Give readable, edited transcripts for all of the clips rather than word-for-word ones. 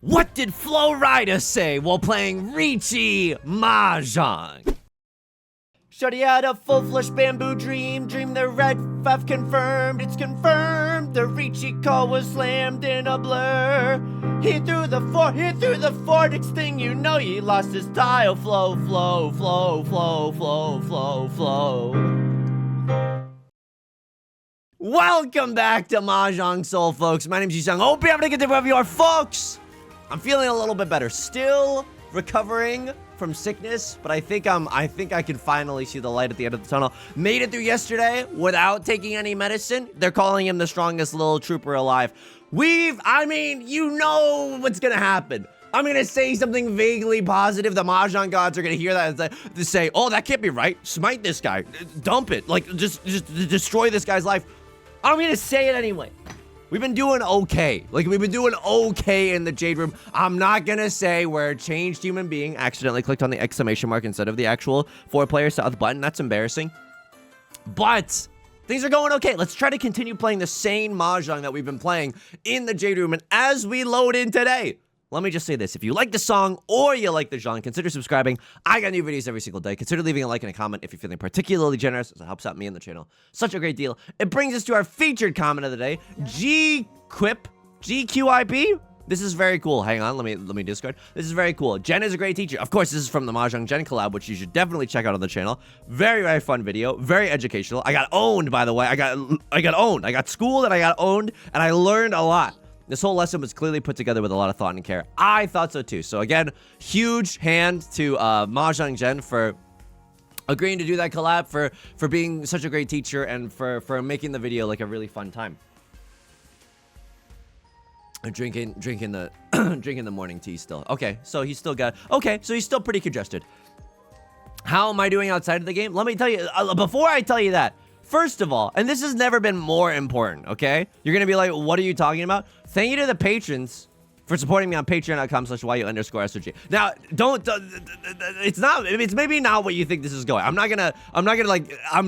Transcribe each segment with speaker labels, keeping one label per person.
Speaker 1: What did Flo Rida say while playing Riichi Mahjong? Shorty had a full-flush bamboo dream the red FF confirmed, it's confirmed. The Riichi call was slammed in a blur. He threw the fort, next thing you know, he lost his tile. Flow. Welcome back to Mahjong Soul, folks. My name's Yusong. Hope you're having a good day wherever you are, folks. I'm feeling a little bit better. Still recovering from sickness, but I think I can finally see the light at the end of the tunnel. Made it through yesterday without taking any medicine. They're calling him the strongest little trooper alive. You know what's gonna happen. I'm gonna say something vaguely positive. The Mahjong gods are gonna hear that and say, oh, that can't be right. Smite this guy. Dump it. Like, just destroy this guy's life. I'm gonna say it anyway. We've been doing okay. We've been doing okay in the Jade Room. I'm not gonna say we're a changed human being. Accidentally clicked on the exclamation mark instead of the actual 4-player south button. That's embarrassing. But things are going okay. Let's try to continue playing the same Mahjong that we've been playing in the Jade Room. And as we load in today, let me just say this. If you like the song or you like the genre, consider subscribing. I got new videos every single day. Consider leaving a like and a comment if you're feeling particularly generous, as it helps out me and the channel. Such a great deal. It brings us to our featured comment of the day, GQIP. This is very cool. Hang on, let me discard. This is very cool. Jen is a great teacher. Of course, this is from the Mahjong Jen collab, which you should definitely check out on the channel. Very, very fun video. Very educational. I got owned, by the way. I got owned. I got schooled and I got owned, and I learned a lot. This whole lesson was clearly put together with a lot of thought and care. I thought so too. So again, huge hand to Mahjong Jen for agreeing to do that collab, for being such a great teacher, and for making the video like a really fun time. Drinking the drinking the morning tea still. Okay, so he's still pretty congested. How am I doing outside of the game? Let me tell you, before I tell you that, first of all, and this has never been more important, okay? You're gonna be like, what are you talking about? Thank you to the patrons for supporting me on patreon.com/yu_SOG. Now, it's maybe not what you think this is going. I'm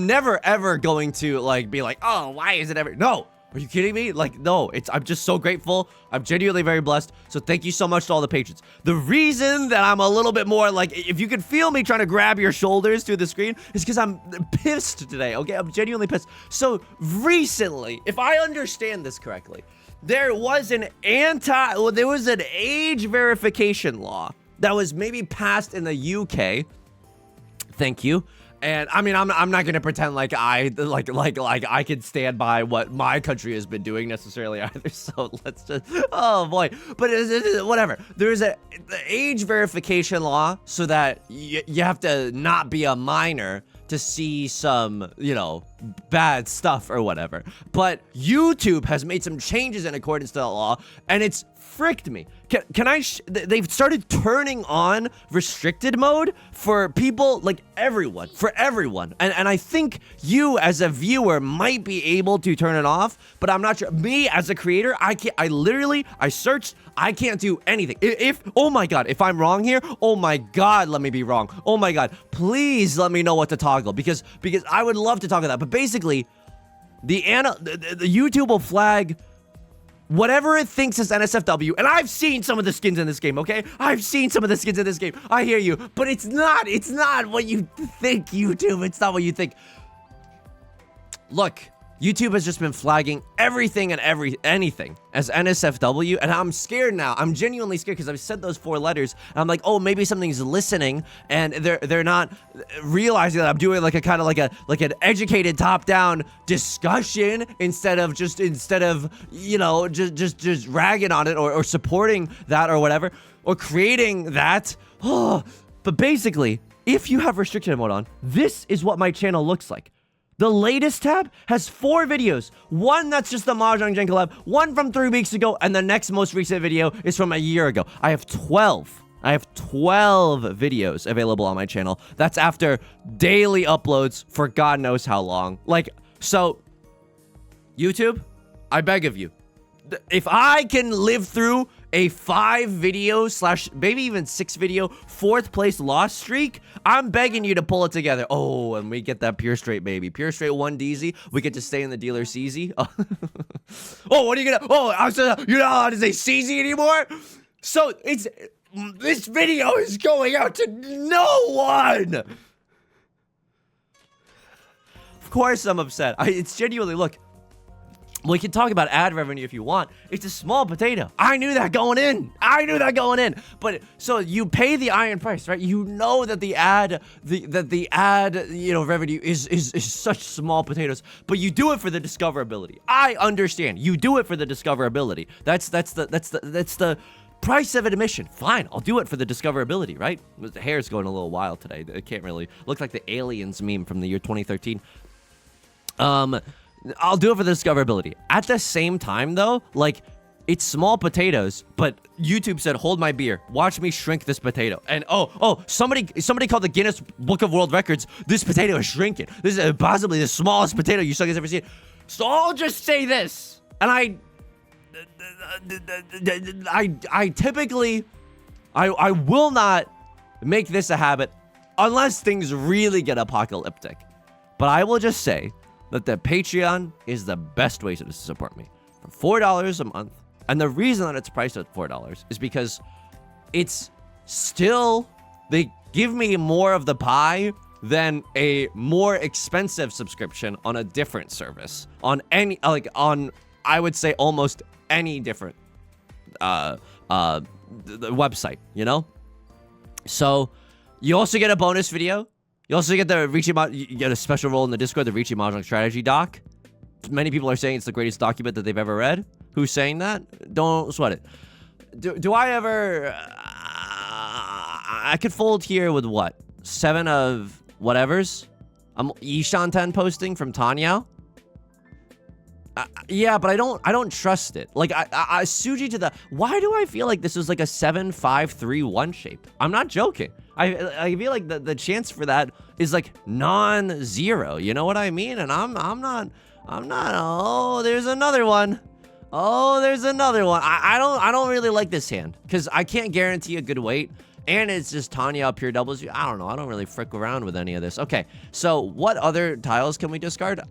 Speaker 1: never ever going to be like, oh, why is it ever? No. Are you kidding me? No, I'm just so grateful. I'm genuinely very blessed. So thank you so much to all the patrons. The reason that I'm a little bit more if you can feel me trying to grab your shoulders through the screen, is because I'm pissed today, okay? I'm genuinely pissed. So recently, if I understand this correctly, there was an age verification law that was maybe passed in the UK. Thank you. And I'm not gonna pretend like I can stand by what my country has been doing necessarily either. So let's just, oh boy. But whatever. There's an age verification law so that you have to not be a minor to see some, bad stuff or whatever. But YouTube has made some changes in accordance to that law, and it's fricked me. They've started turning on restricted mode for people, everyone. And I think you as a viewer might be able to turn it off, but I'm not sure. Me as a creator, I searched, I can't do anything. Oh my God, if I'm wrong here, oh my God, let me be wrong. Oh my God, please let me know what to toggle, because I would love to toggle that. But basically, the YouTube will flag whatever it thinks is NSFW, and I've seen some of the skins in this game, okay? I've seen some of the skins in this game. I hear you, but it's not what you think, YouTube. It's not what you think. Look, YouTube has just been flagging everything and anything as NSFW, and I'm scared now. I'm genuinely scared because I've said those 4 letters, and I'm like, oh, maybe something's listening, and they're not realizing that I'm doing an educated top-down discussion instead of just ragging on it or supporting that or whatever, or creating that. Oh, but basically, if you have restriction mode on, this is what my channel looks like. The latest tab has 4 videos. One that's just the Mahjong Jen collab, one from 3 weeks ago, and the next most recent video is from a year ago. I have 12 videos available on my channel. That's after daily uploads for God knows how long. So, YouTube, I beg of you, if I can live through a 5 video / maybe even 6 video 4th place loss streak, I'm begging you to pull it together. Oh, and we get that pure straight, baby. Pure straight 1 DZ. We get to stay in the dealer CZ. Oh, what are you gonna? Oh, you don't know how to say CZ anymore? So this video is going out to no one. Of course I'm upset. It's genuinely, look, we can talk about ad revenue if you want. It's a small potato. I knew that going in. But so you pay the iron price, right? You know that the ad, revenue is such small potatoes, but you do it for the discoverability. I understand. You do it for the discoverability. That's the price of admission. Fine, I'll do it for the discoverability, right? The hair's going a little wild today. It can't really look like the aliens meme from the year 2013. I'll do it for the discoverability. At the same time, though, like, it's small potatoes, but YouTube said, hold my beer. Watch me shrink this potato. And somebody called the Guinness Book of World Records. This potato is shrinking. This is possibly the smallest potato Yusong has ever seen. So I'll just say this. And I typically will not make this a habit unless things really get apocalyptic. But I will just say that the Patreon is the best way to support me. For $4 a month. And the reason that it's priced at $4 is because it's still, they give me more of the pie than a more expensive subscription on a different service. On any, like, on, I would say almost any different the website, you know? So, you also get a bonus video. You also get you get a special role in the Discord, the Riichi Mahjong strategy doc. Many people are saying it's the greatest document that they've ever read. Who's saying that? Don't sweat it. Do I ever... I could fold here with what? 7 of whatevers? Ishan-ten posting from Tenhou? Yeah, but I don't trust it. Like, I Suji to the... Why do I feel like this is like a 7-5-3-1 shape? I'm not joking. I feel like the chance for that is like non-zero. You know what I mean? And I'm not. Oh, there's another one. I don't really like this hand because I can't guarantee a good weight. And it's just Tenhou pure doubles. I don't know. I don't really frick around with any of this. Okay, so what other tiles can we discard?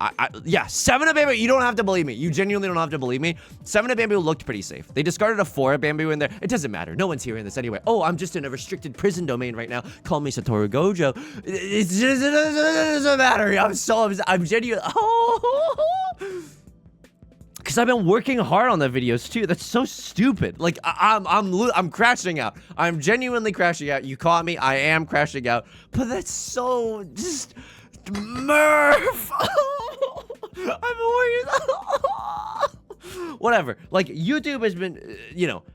Speaker 1: Yeah, 7 of Bamboo. You don't have to believe me. You genuinely don't have to believe me. 7 of Bamboo looked pretty safe. They discarded a 4 of Bamboo in there. It doesn't matter. No one's hearing this anyway. Oh, I'm just in a restricted prison domain right now. Call me Satoru Gojo. It doesn't matter. I'm genuine. Because I've been working hard on the videos too. That's so stupid. Like I'm crashing out. I'm genuinely crashing out. You caught me. I am crashing out. But that's so just Murph. I've been working. Whatever. Like YouTube has been,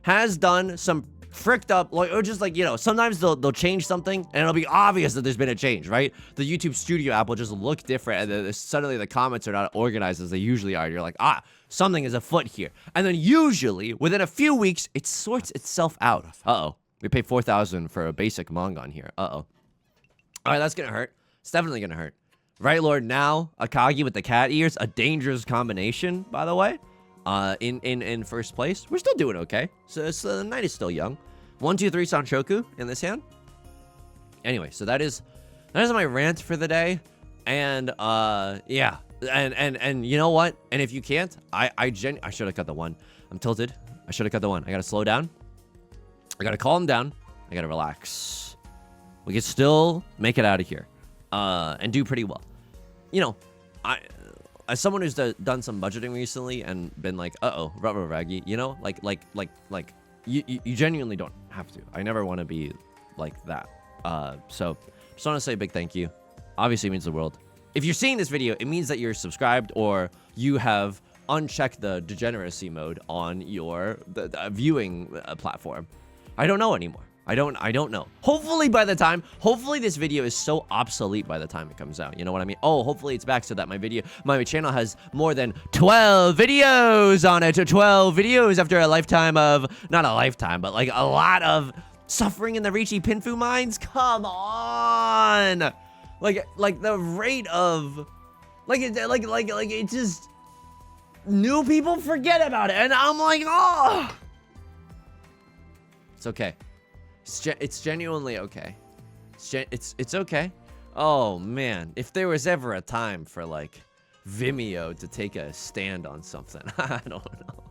Speaker 1: has done some fricked up, like, or just like, sometimes they'll change something and it'll be obvious that there's been a change, right? The YouTube Studio app will just look different and then suddenly the comments are not organized as they usually are. You're like, something is afoot here. And then usually within a few weeks, it sorts itself out. We pay 4,000 for a basic manga on here. All right, that's gonna hurt. It's definitely gonna hurt. Right, Lord? Now Akagi with the cat ears, a dangerous combination, by the way. In first place. We're still doing okay. So the night is still young. 1, 2, 3 Sanchoku in this hand. Anyway, so that is my rant for the day. And yeah. And you know what? And if you can't, I should have cut the 1. I'm tilted. I should have cut the 1. I gotta slow down. I gotta calm down. I gotta relax. We can still make it out of here. And do pretty well. As someone who's done some budgeting recently and been like, rubber raggy, you genuinely don't have to. I never want to be like that. So just want to say a big thank you. Obviously it means the world. If you're seeing this video, it means that you're subscribed or you have unchecked the degeneracy mode on your viewing platform. I don't know anymore. I don't know. Hopefully this video is so obsolete by the time it comes out. You know what I mean? Hopefully it's back so that my channel has more than 12 videos on it. 12 videos after a lifetime of, not a lifetime, but like a lot of suffering in the Riichi Pinfu mines. Come on. Like the rate of, it just, new people forget about it. And I'm like, it's okay. It's genuinely okay. It's okay. Oh man, if there was ever a time for like Vimeo to take a stand on something, I don't know.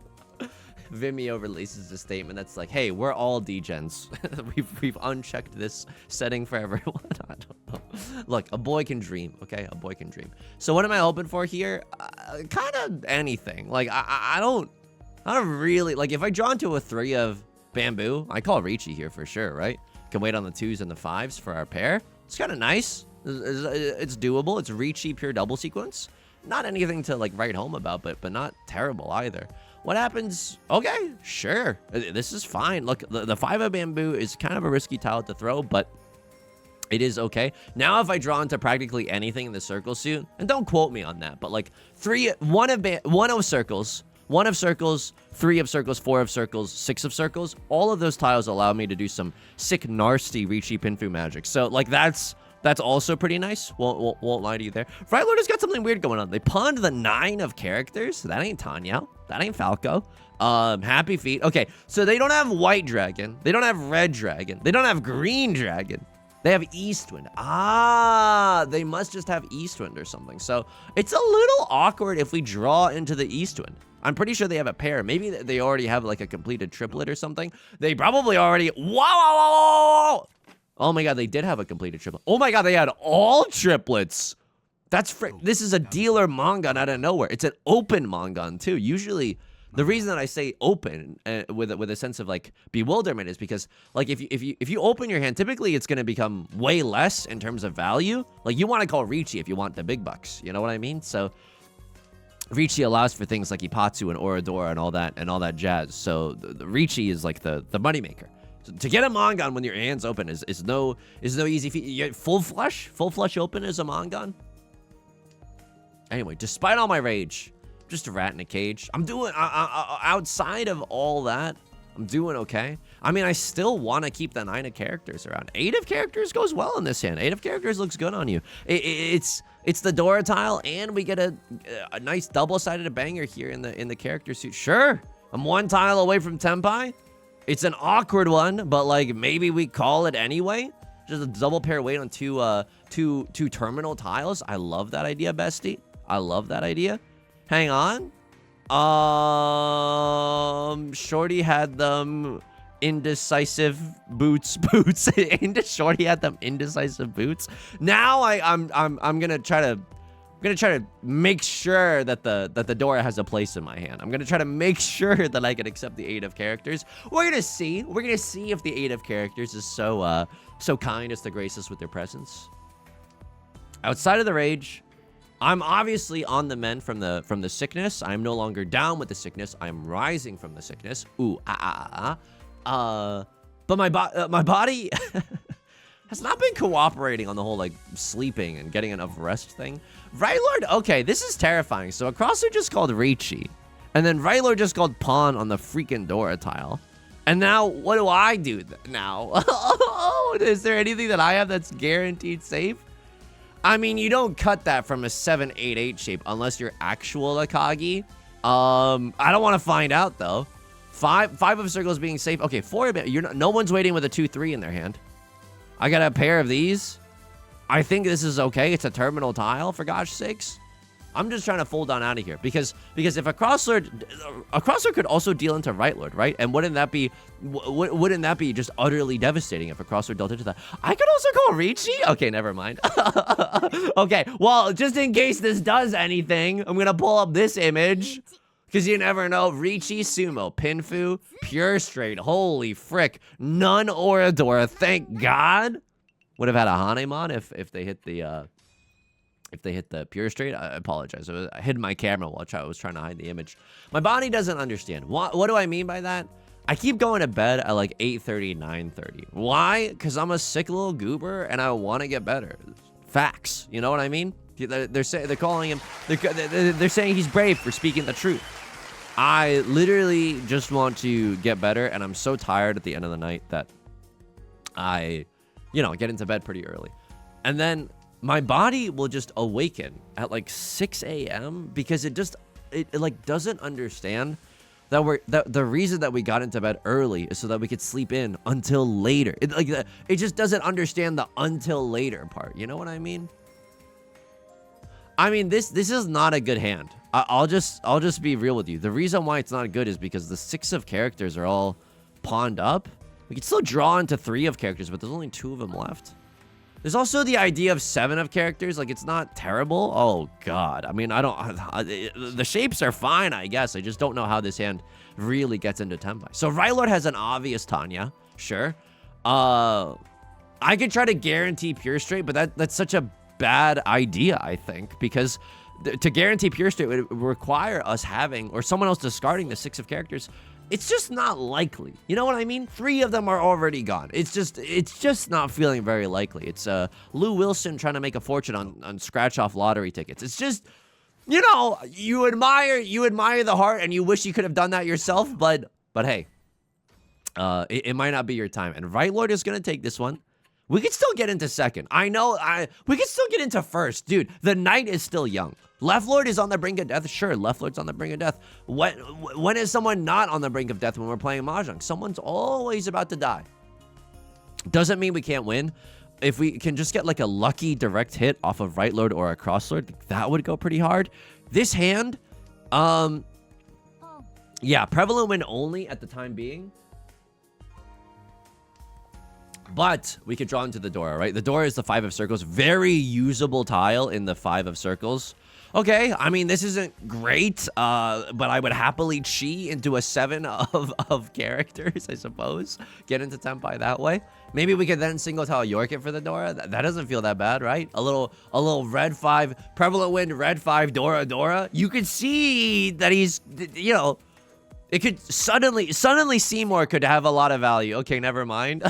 Speaker 1: Vimeo releases a statement that's like, hey, we're all degens. we've unchecked this setting for everyone. I don't know. Look, a boy can dream, okay? A boy can dream. So what am I hoping for here? Kind of anything. Like, I don't really, like, if I draw into a 3 of bamboo, I call Riichi here for sure, right? Can wait on the 2s and the 5s for our pair. It's kind of nice. It's doable. It's Riichi pure double sequence. Not anything to like write home about, but not terrible either. What happens? Okay, sure. This is fine. Look, the 5 of bamboo is kind of a risky tile to throw, but it is okay. Now if I draw into practically anything in the circle suit, and don't quote me on that, but like 1 of circles, 3 of circles, 4 of circles, 6 of circles, all of those tiles allow me to do some sick nasty Riichi Pinfu magic. So like that's also pretty nice. Won't lie to you there. Right Lord has got something weird going on. They pawned the 9 of characters. That ain't Tanya. That ain't Falco. Happy Feet. Okay, so they don't have white dragon. They don't have red dragon. They don't have green dragon. They have Eastwind. Ah, they must just have Eastwind or something. So it's a little awkward if we draw into the Eastwind. I'm pretty sure they have a pair. Maybe they already have like a completed triplet or something. They probably already... Wow! Oh my god, they did have a completed triplet. Oh my god, they had all triplets. This is a dealer Mongon out of nowhere. It's an open Mongon too. Usually, the reason that I say open with a sense of like bewilderment is because like if you open your hand, typically it's gonna become way less in terms of value. Like you want to call Riichi if you want the big bucks. You know what I mean? So Riichi allows for things like Ipatsu and Oradora and all that jazz. So the Riichi is like the moneymaker. So to get a Mongon when your hand's open is no easy feat. Full flush open is a Mongon. Anyway, despite all my rage, I'm just a rat in a cage. I'm doing outside of all that, I'm doing okay. I mean, I still want to keep the 9 of characters around. 8 of characters goes well in this hand. 8 of characters looks good on you. It's the Dora tile, and we get a nice double-sided banger here in the character suit. Sure, I'm 1 tile away from Tenpai. It's an awkward one, but like maybe we call it anyway. Just a double pair weight on two terminal tiles. I love that idea, bestie. I love that idea. Hang on. Shorty had them indecisive boots. Shorty had them indecisive boots. Now I'm gonna try to make sure that the Dora has a place in my hand. I'm gonna try to make sure that I can accept the 8 of characters. We're gonna see. We're gonna see if the 8 of characters is so kind as to grace us with their presence. Outside of the rage, I'm obviously on the mend from the sickness. I'm no longer down with the sickness. I'm rising from the sickness. Ooh, but my body has not been cooperating on the whole like sleeping and getting enough rest thing. Right Lord, okay, this is terrifying. So a crosser just called Riichi, and then Right Lord just called Pawn on the freaking Dora tile. And now what do I do now? Is there anything that I have that's guaranteed safe? I mean, you don't cut that from a 7-8-8 shape unless you're actual Akagi. I don't want to find out though. 5 of circles being safe. Okay, 4 of it. No one's waiting with a 2-3 in their hand. I got a pair of these. I think this is okay. It's a terminal tile, for gosh sakes. I'm just trying to fold on out of here because if a crosser could also deal into Right Lord, right? And wouldn't that be just utterly devastating if a crosser dealt into that? I could also call Riichi. Okay, never mind. Okay, well, just in case this does anything, I'm gonna pull up this image because you never know. Riichi Sumo Pinfu pure straight. Holy frick! None Oradora. Thank God. Would have had a Hanemon if they hit the. If they hit the pure straight, I apologize. I hid my camera while I was trying to hide the image. My body doesn't understand. What do I mean by that? I keep going to bed at like 8:30, 9:30. Why? Because I'm a sick little goober and I want to get better. Facts. You know what I mean? They're calling him. They're saying he's brave for speaking the truth. I literally just want to get better, and I'm so tired at the end of the night that I, get into bed pretty early, and then my body will just awaken at like 6 a.m. because it like doesn't understand that the reason that we got into bed early is so that we could sleep in until later. It just doesn't understand the until later part. You know what I mean? I mean, this is not a good hand. I'll just be real with you. The reason why it's not good is because the 6 of characters are all pawned up. We can still draw into 3 of characters, but there's only 2 of them left. There's also the idea of 7 of characters. Like, it's not terrible. Oh, God. I mean, the shapes are fine, I guess. I just don't know how this hand really gets into Tenpai. So, Right Lord has an obvious Tanya. Sure. I could try to guarantee pure straight, but that's such a bad idea, I think. Because to guarantee pure straight would require us having, or someone else discarding the 6 of characters. It's just not likely. You know what I mean? 3 of them are already gone. It's just not feeling very likely. It's Lou Wilson trying to make a fortune on scratch off lottery tickets. It's just, you know, you admire the heart and you wish you could have done that yourself, but hey, it might not be your time. And Right Lord is gonna take this one. We could still get into second. I know, we could still get into first. Dude, the knight is still young. Left Lord is on the brink of death. Sure, Left Lord's on the brink of death. When is someone not on the brink of death when we're playing Mahjong? Someone's always about to die. Doesn't mean we can't win. If we can just get like a lucky direct hit off of Right Lord or a Cross Lord, that would go pretty hard. This hand, yeah, prevalent win only at the time being. But we could draw into the Dora, right? The Dora is the 5 of circles. Very usable tile in the 5 of circles. Okay, I mean, this isn't great, but I would happily chi into a 7 of characters, I suppose. Get into Tenpai that way. Maybe we could then single tile York it for the Dora. That doesn't feel that bad, right? A little red 5, prevalent wind, red 5, Dora. You could see that he's, you know, it could suddenly Seymour could have a lot of value. Okay, never mind.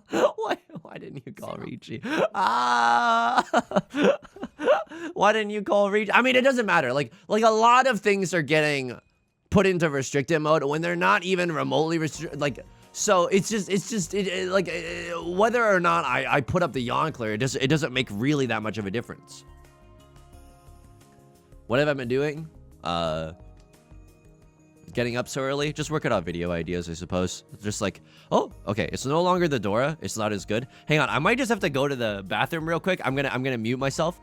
Speaker 1: Why didn't you call Riichi? Why didn't you call Riichi? I mean, it doesn't matter. Like a lot of things are getting put into restricted mode when they're not even remotely restricted. Like, so it's just whether or not I put up the yawn clear, it doesn't make really that much of a difference. What have I been doing? Getting up so early, just working on video ideas, I suppose. Just like, oh, okay, it's no longer the Dora. It's not as good. Hang on, I might just have to go to the bathroom real quick. I'm gonna mute myself.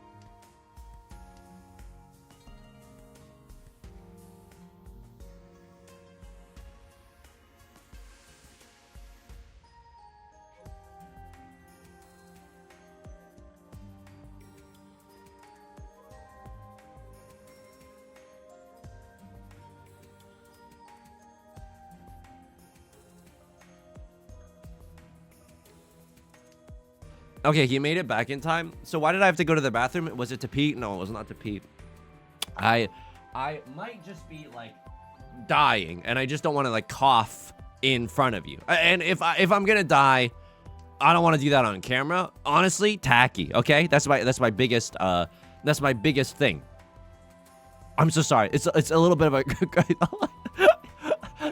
Speaker 1: Okay, he made it back in time. So why did I have to go to the bathroom? Was it to pee? No, it was not to pee. I might just be like dying, and I just don't want to like cough in front of you. And if I'm gonna die, I don't want to do that on camera. Honestly, tacky. Okay, that's my biggest thing. I'm so sorry. It's a little bit of a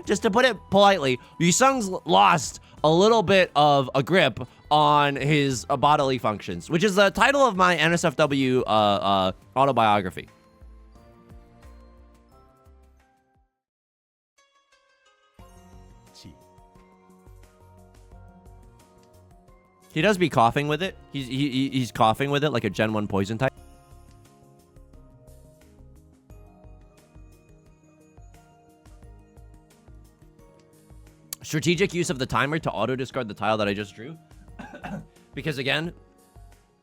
Speaker 1: just to put it politely. Yusong's lost a little bit of a grip on his bodily functions, which is the title of my NSFW autobiography. He does be coughing with it. He's coughing with it like a Gen 1 poison type. Strategic use of the timer to auto-discard the tile that I just drew. Because again,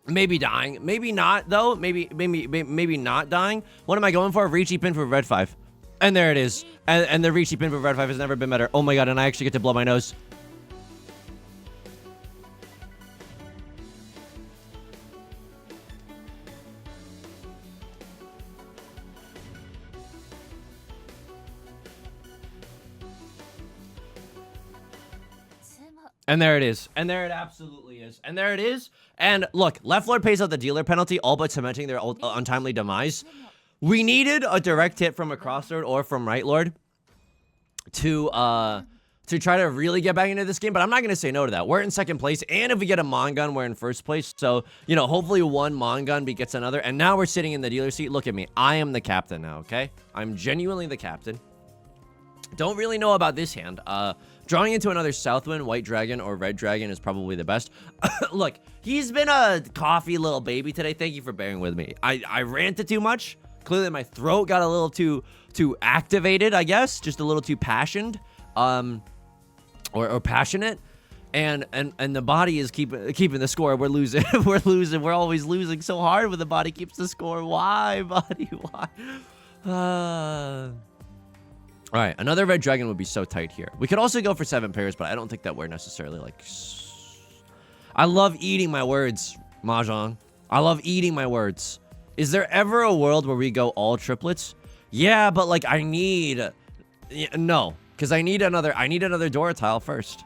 Speaker 1: maybe dying. Maybe not, though. Maybe not dying. What am I going for? Riichi Pinfu red 5. And there it is. And the Riichi Pinfu red 5 has never been better. Oh my god, and I actually get to blow my nose. And there it is. And there it absolutely is. And there it is. And look, Left Lord pays out the dealer penalty, all but cementing their untimely demise. We needed a direct hit from a Cross Lord or from Right Lord to try to really get back into this game, but I'm not going to say no to that. We're in second place, and if we get a Mongun, we're in first place. So, you know, hopefully one Mongun begets another, and now we're sitting in the dealer seat. Look at me. I am the captain now, okay? I'm genuinely the captain. Don't really know about this hand. Drawing into another Southwind, White Dragon, or Red Dragon is probably the best. Look, he's been a coffee little baby today. Thank you for bearing with me. I ranted too much. Clearly my throat got a little too activated, I guess, just a little too passionate, or passionate. And the body is keeping the score. We're losing. We're losing. We're always losing so hard when the body keeps the score. Why, buddy? Why? All right, another red dragon would be so tight here. We could also go for 7 pairs, but I don't think that we're necessarily like... I love eating my words, Mahjong. I love eating my words. Is there ever a world where we go all triplets? Yeah, but like I need... No, because I need another Dora tile first.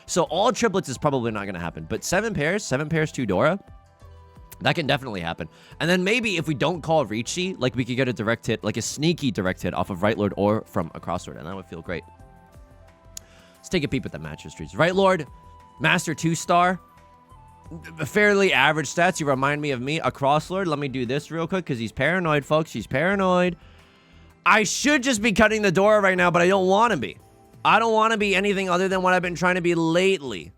Speaker 1: So all triplets is probably not going to happen. But 7 pairs, 2 Dora, that can definitely happen. And then maybe if we don't call Riichi, like we could get a direct hit, like a sneaky direct hit off of Right Lord or from a Crossword, and that would feel great. Let's take a peep at the match histories. Right Lord, Master 2-star, fairly average stats. You remind me of me, a Crosslord. Let me do this real quick because he's paranoid, folks. He's paranoid. I should just be cutting the Dora right now, but I don't want to be. I don't want to be anything other than what I've been trying to be lately.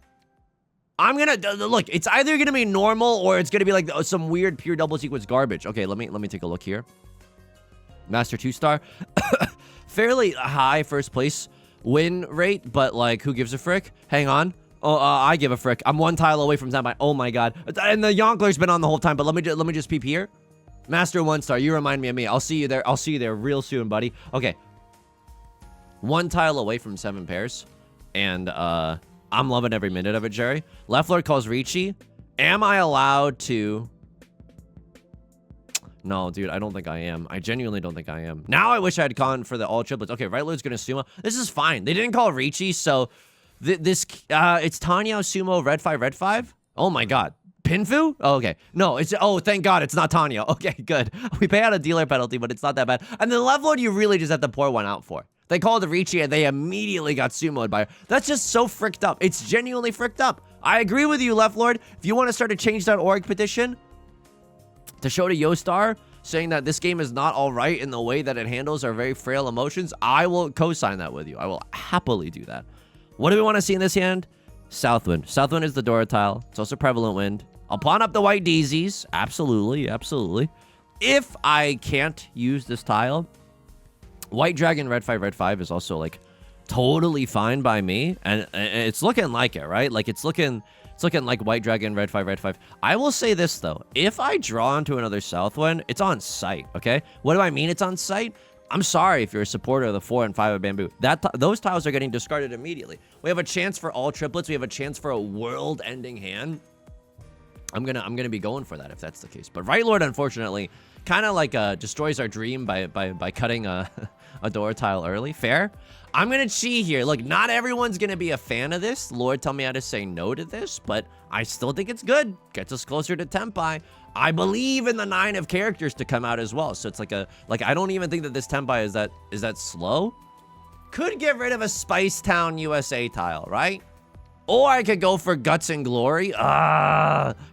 Speaker 1: I'm gonna look. It's either gonna be normal or it's gonna be like some weird pure double sequence garbage. Okay, let me take a look here. Master 2-star, fairly high first place win rate, but like who gives a frick? Hang on. Oh, I give a frick. I'm 1 tile away from 10 by. Oh my god. And the Yonkler's been on the whole time. But let me just peep here. Master 1-star. You remind me of me. I'll see you there. I'll see you there real soon, buddy. Okay. 1 tile away from 7 pairs. And, I'm loving every minute of it, Jerry. Left Lord calls Riichi. Am I allowed to... No, dude, I don't think I am. I genuinely don't think I am. Now I wish I had gone for the all triplets. Okay, Right Lord's gonna sumo. This is fine. They didn't call Riichi, so... it's Tanyo, sumo, red 5. Oh my god. Pinfu? Oh, okay. No, it's... Oh, thank god it's not Tanyo. Okay, good. We pay out a dealer penalty, but it's not that bad. And then Left Lord, you really just have to pour one out for. They called the Riichi and they immediately got sumoed by her. That's just so fricked up. It's genuinely fricked up. I agree with you, Left Lord. If you want to start a change.org petition to show to Yostar saying that this game is not all right in the way that it handles our very frail emotions, I will co-sign that with you. I will happily do that. What do we want to see in this hand? Southwind. Southwind is the Dora tile. It's also Prevalent Wind. I'll pawn up the white daisies. Absolutely, absolutely. If I can't use this tile... White Dragon, red 5 is also, like, totally fine by me. And it's looking like it, right? Like, it's looking like White Dragon, red 5. I will say this, though. If I draw into another Southwind, it's on site, okay? What do I mean it's on site? I'm sorry if you're a supporter of the 4 and 5 of Bamboo. Those tiles are getting discarded immediately. We have a chance for all triplets. We have a chance for a world-ending hand. I'm gonna be going for that if that's the case. But Right Lord, unfortunately, kind of like destroys our dream by cutting a Dora tile early. Fair. I'm gonna cheat here. Look, not everyone's gonna be a fan of this. Lord, tell me how to say no to this, but I still think it's good. Gets us closer to Tenpai. I believe in the 9 of characters to come out as well. So it's like I don't even think that this Tenpai is that slow. Could get rid of a Spice Town USA tile, right? Or I could go for Guts and Glory.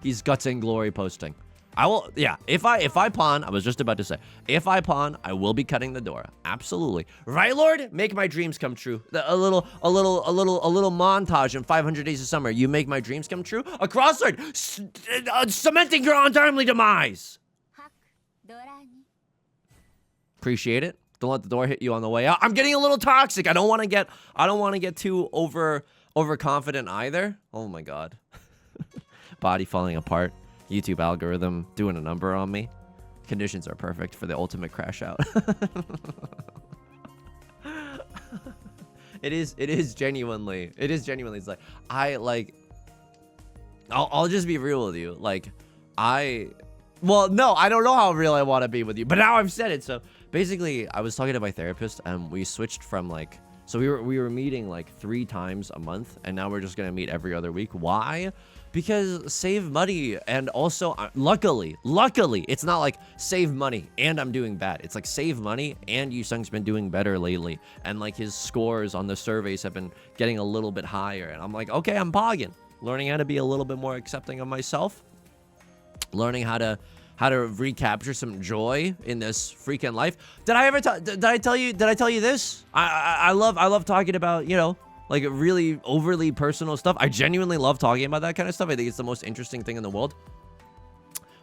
Speaker 1: He's Guts and Glory posting. I will, yeah, if I pawn, I was just about to say, if I pawn, I will be cutting the Dora. Absolutely. Right, Lord? Make my dreams come true. A little montage in 500 Days of Summer. You make my dreams come true? A Crossword! Cementing your untimely demise! Appreciate it. Don't let the door hit you on the way out. I'm getting a little toxic. I don't want to get too overconfident either. Oh my god. Body falling apart. YouTube algorithm doing a number on me. Conditions are perfect for the ultimate crash out. It is genuinely. It's like I'll just be real with you. Like well, no, I don't know how real I want to be with you, but now I've said it. So basically, I was talking to my therapist and we switched from like, so we were meeting like 3 times a month, and now we're just gonna meet every other week. Why? Because save money, and also luckily it's not like save money and I'm doing bad. It's like save money and Yusung's been doing better lately, and like his scores on the surveys have been getting a little bit higher, and I'm like, okay, I'm pogging, learning how to be a little bit more accepting of myself, learning how to recapture some joy in this freaking life. Did I tell you this? I love talking about, you know, like really overly personal stuff. I genuinely love talking about that kind of stuff. I think it's the most interesting thing in the world.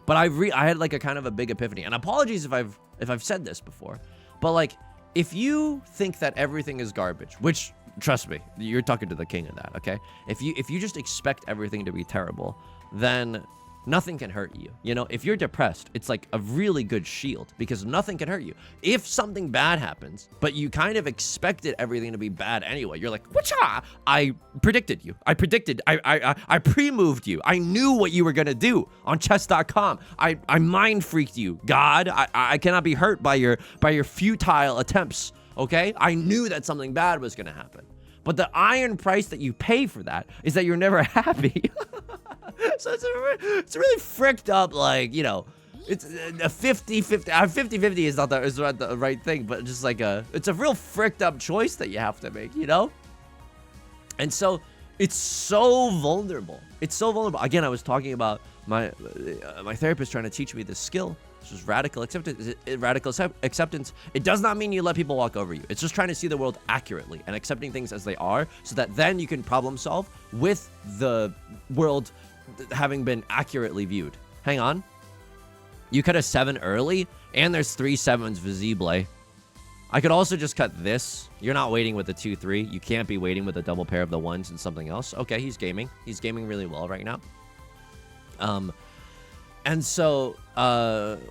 Speaker 1: But I had like a kind of a big epiphany. And apologies if I've if I've said this before, but like, if you think that everything is garbage, which, trust me, you're talking to the king of that, okay? If you just expect everything to be terrible, then nothing can hurt you. You know, if you're depressed, it's like a really good shield because nothing can hurt you. If something bad happens, but you kind of expected everything to be bad anyway, you're like, whatcha? I predicted you. I pre-moved you. I knew what you were gonna do on chess.com. I mind freaked you, God. I cannot be hurt by your futile attempts, okay? I knew that something bad was gonna happen. But the iron price that you pay for that is that you're never happy. So it's really fricked up, like, you know, it's a 50-50. 50-50 is not the right thing, but just like it's a real fricked up choice that you have to make, you know? And so it's so vulnerable. It's so vulnerable. Again, I was talking about my therapist trying to teach me this skill. This is radical acceptance. Radical acceptance. It does not mean you let people walk over you. It's just trying to see the world accurately and accepting things as they are, so that then you can problem solve with the world having been accurately viewed. Hang on. You cut a 7 early, and there's 3 7s visible. I could also just cut this. You're not waiting with the 2-3. You can't be waiting with a double pair of the 1s and something else. Okay, he's gaming. He's gaming really well right now. And so,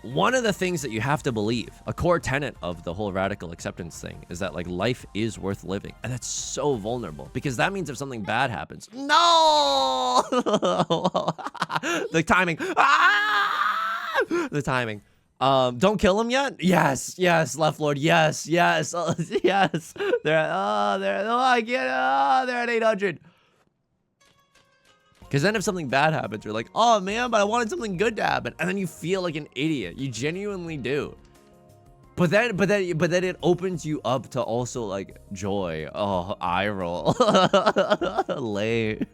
Speaker 1: one of the things that you have to believe, a core tenet of the whole radical acceptance thing, is that, like, life is worth living. And that's so vulnerable, because that means if something bad happens, no! The timing. Ah! The timing. Don't kill him yet? Yes, Left Lord, yes, yes. They're at 800. Because then if something bad happens, you're like, oh man, but I wanted something good to happen. And then you feel like an idiot. You genuinely do. But then it opens you up to also like joy. Oh, eye roll. Lame.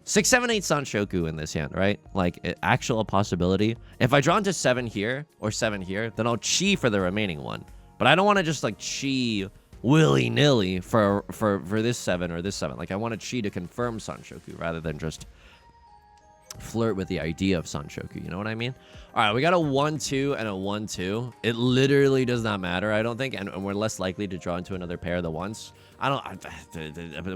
Speaker 1: 6, 7, 8 Sanshoku in this hand, right? Like, actual possibility. If I draw into 7 here or 7 here, then I'll chi for the remaining one. But I don't want to just like chi willy-nilly for this 7 or this 7. Like, I wanted chi to confirm Sanshoku rather than just flirt with the idea of Sanshoku. You know what I mean? All right, we got a 1-2 and a 1-2. It literally does not matter, I don't think, and we're less likely to draw into another pair of the 1s.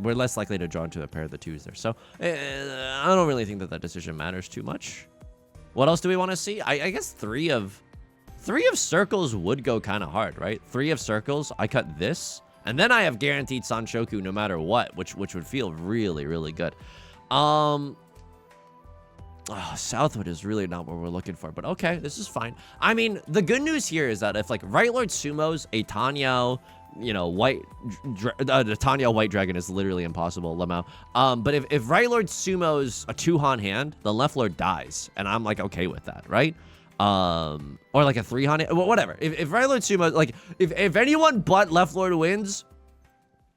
Speaker 1: We're less likely to draw into a pair of the 2s there. So I don't really think that decision matters too much. What else do we want to see? I guess 3 of circles would go kind of hard, right? 3 of circles, I cut this, and then I have guaranteed Sanshoku no matter what, which would feel really, really good. Southwood is really not what we're looking for, but okay, this is fine. I mean, the good news here is that if like Right Lord Sumo's a Tanyao, you know, the Tanyao White Dragon is literally impossible, Lemao. But if Right Lord Sumo's a 2-Han hand, the Left Lord dies, and I'm like okay with that, right? Or like a 3-Han, whatever. If Right Lord Sumo, like, if anyone but Left Lord wins,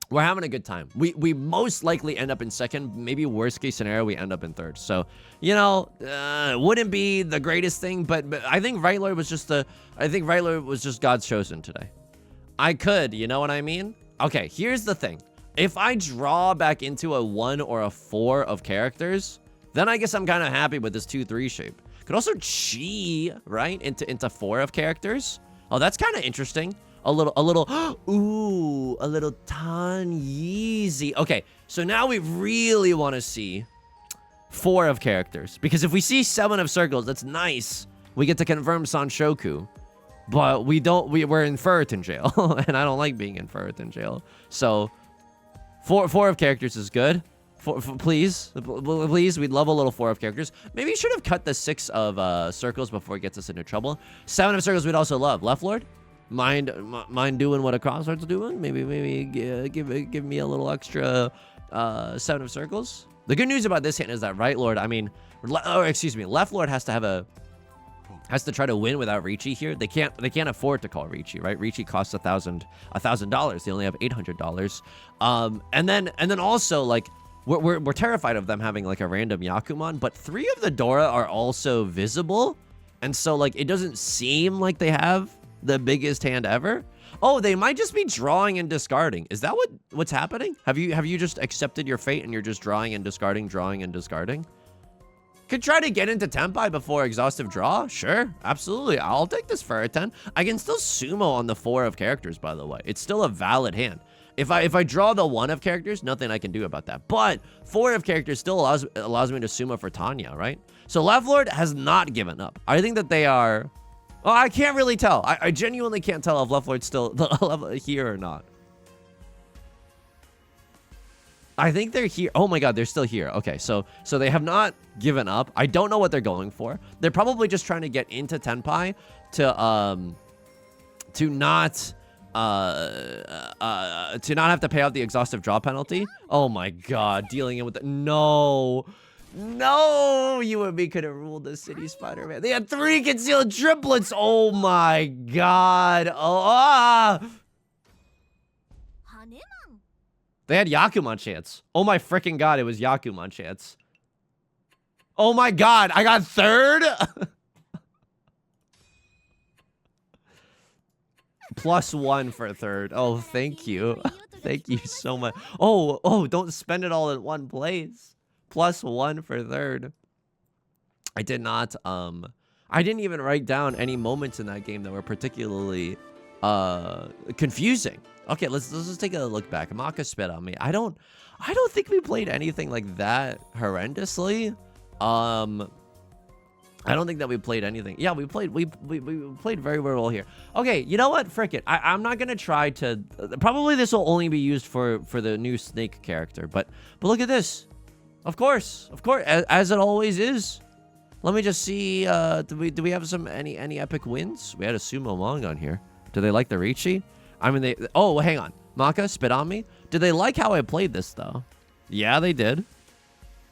Speaker 1: we're having a good time. We most likely end up in second. Maybe worst case scenario, we end up in third. So, you know, it wouldn't be the greatest thing, but I think Right Lord was just God's chosen today. I could, you know what I mean? Okay, here's the thing. If I draw back into a 1 or a 4 of characters, then I guess I'm kind of happy with this 2-3 shape. Could also chi, right, into 4 of characters. Oh, that's kind of interesting. A little Tan Yeezy. Okay, so now we really want to see 4 of characters, because if we see 7 of circles, that's nice. We get to confirm Sanshoku, but we're in Ferritin jail, and I don't like being in Ferritin jail. So 4 of characters is good. Please, we'd love a little 4 of characters. Maybe you should have cut the 6 of circles before it gets us into trouble. 7 of circles we'd also love. Left Lord, mind doing what a crossword's doing? Maybe give me a little extra 7 of circles. The good news about this hand is that Right Lord, Left Lord has to try to win without Riichi here. They can't afford to call Riichi, right? Riichi costs $1,000. They only have $800. And then also like we're terrified of them having like a random Yakuman, but 3 of the Dora are also visible, and so like it doesn't seem like they have the biggest hand ever. Oh, they might just be drawing and discarding. Is that what's happening? Have you just accepted your fate and you're just drawing and discarding? Could try to get into Tenpai before exhaustive draw. Sure, absolutely. I'll take this for a 10. I can still sumo on the 4 of characters, by the way. It's still a valid hand. If I draw the 1 of characters, nothing I can do about that. But 4 of characters still allows me to sumo for Tanya, right? So Left Lord has not given up. I think that they are... Oh, I can't really tell. I genuinely can't tell if Left Lord's still here or not. I think they're here. Oh my god, they're still here. Okay, so they have not given up. I don't know what they're going for. They're probably just trying to get into Tenpai to not have to pay out the exhaustive draw penalty. Oh my god, dealing it with the... No, you and me could have ruled the city, Spider-Man. They had 3 concealed triplets. Oh my god. They had Yakuman chance. Oh my freaking god, it was Yakuman chance. Oh my god, I got 3rd? +1 for 3rd. Oh, thank you. Thank you so much. Oh, don't spend it all in one place. +1 for 3rd. I did not, I didn't even write down any moments in that game that were particularly confusing. Okay, let's just take a look back. Maka spit on me. I don't think we played anything like that horrendously. I don't think that we played anything. Yeah, we played very well here. Okay, you know what? Frick it. I'm not gonna try to. Probably this will only be used for the new Snake character. But look at this. Of course, as it always is. Let me just see. Do we have any epic wins? We had a sumo manga on here. Do they like the Riichi? I mean, they... Oh, hang on. Maka, spit on me. Did they like how I played this, though? Yeah, they did.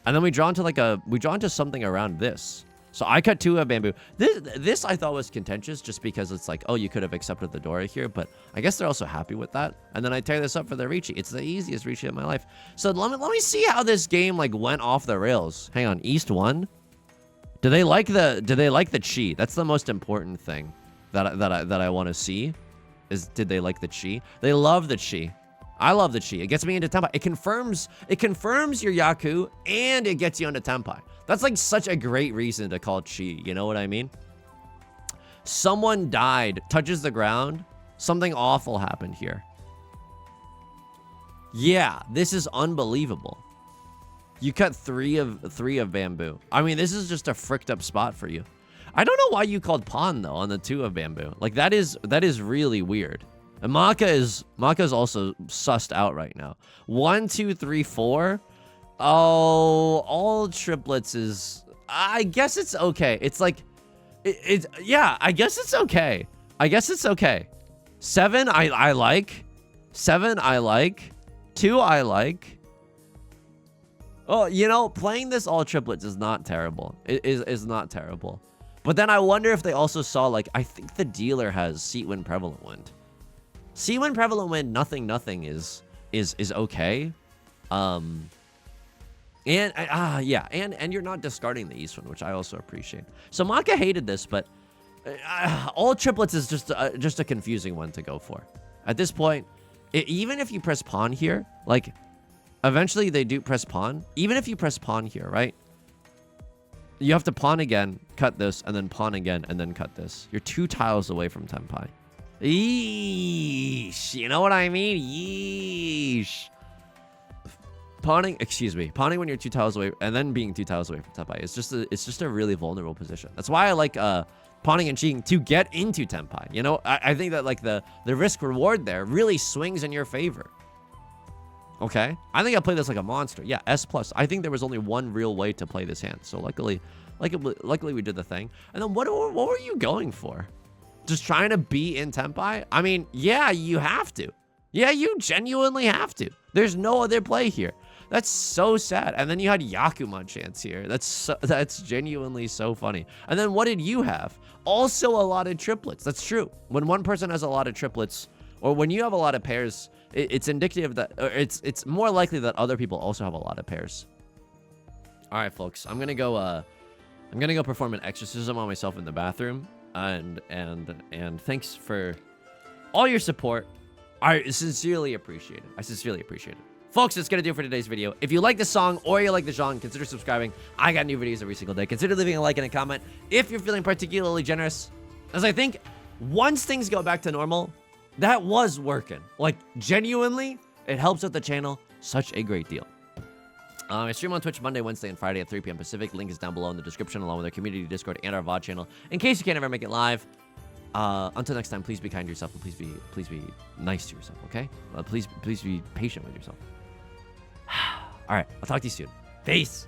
Speaker 1: And then we draw into something around this. So I cut 2 of bamboo. This I thought was contentious just because it's like, oh, you could have accepted the Dora here, but I guess they're also happy with that. And then I tear this up for the Riichi. It's the easiest Riichi of my life. So let me see how this game like went off the rails. Hang on, East 1. Do they like the chi? That's the most important thing that I want to see. Did they like the chi? They love the chi. I love the chi. It gets me into Tenpai. It confirms your Yaku and it gets you into Tenpai. That's like such a great reason to call chi. You know what I mean? Someone died, touches the ground. Something awful happened here. Yeah, this is unbelievable. You cut 3 of bamboo. I mean, this is just a fricked up spot for you. I don't know why you called pawn though on the 2 of bamboo. Like that is really weird. And Maka is also sussed out right now. 1, 2, 3, 4. Oh, all triplets is. I guess it's okay. It's like, yeah. I guess it's okay. 7 I like. 7 I like. 2 I like. Oh, you know, playing this all triplets is not terrible. It is not terrible. But then I wonder if they also saw, like, I think the dealer has seat win prevalent wind. Seat win prevalent wind, nothing is okay. Yeah, and you're not discarding the East one, which I also appreciate. So Maka hated this, but all triplets is just a confusing one to go for. At this point, even if you press pawn here, like, eventually they do press pawn. Even if you press pawn here, right? You have to pawn again, cut this, and then pawn again, and then cut this. You're 2 tiles away from Tenpai. Yeesh. You know what I mean? Yeesh. Pawning when you're 2 tiles away, and then being 2 tiles away from Tenpai. It's just a really vulnerable position. That's why I like pawning and cheating to get into Tenpai. You know, I think that like the risk reward there really swings in your favor. Okay, I think I played this like a monster. Yeah, S+. I think there was only one real way to play this hand. So luckily we did the thing. And then what were you going for? Just trying to be in Tenpai? I mean, yeah, you have to. Yeah, you genuinely have to. There's no other play here. That's so sad. And then you had Yakuman chance here. That's genuinely so funny. And then what did you have? Also a lot of triplets. That's true. When one person has a lot of triplets, or when you have a lot of pairs, it's indicative that, or it's more likely that other people also have a lot of pairs. All right, folks, I'm gonna go perform an exorcism on myself in the bathroom, and thanks for all your support. I sincerely appreciate it. Folks, that's going to do it for today's video. If you like the song or you like the genre, consider subscribing. I got new videos every single day. Consider leaving a like and a comment if you're feeling particularly generous. As I think once things go back to normal, that was working. Like, genuinely, it helps out the channel such a great deal. I stream on Twitch Monday, Wednesday, and Friday at 3 p.m. Pacific. Link is down below in the description, along with our community Discord and our VOD channel, in case you can't ever make it live. Until next time, please be kind to yourself, and please be nice to yourself, okay? Please be patient with yourself. All right, I'll talk to you soon. Peace.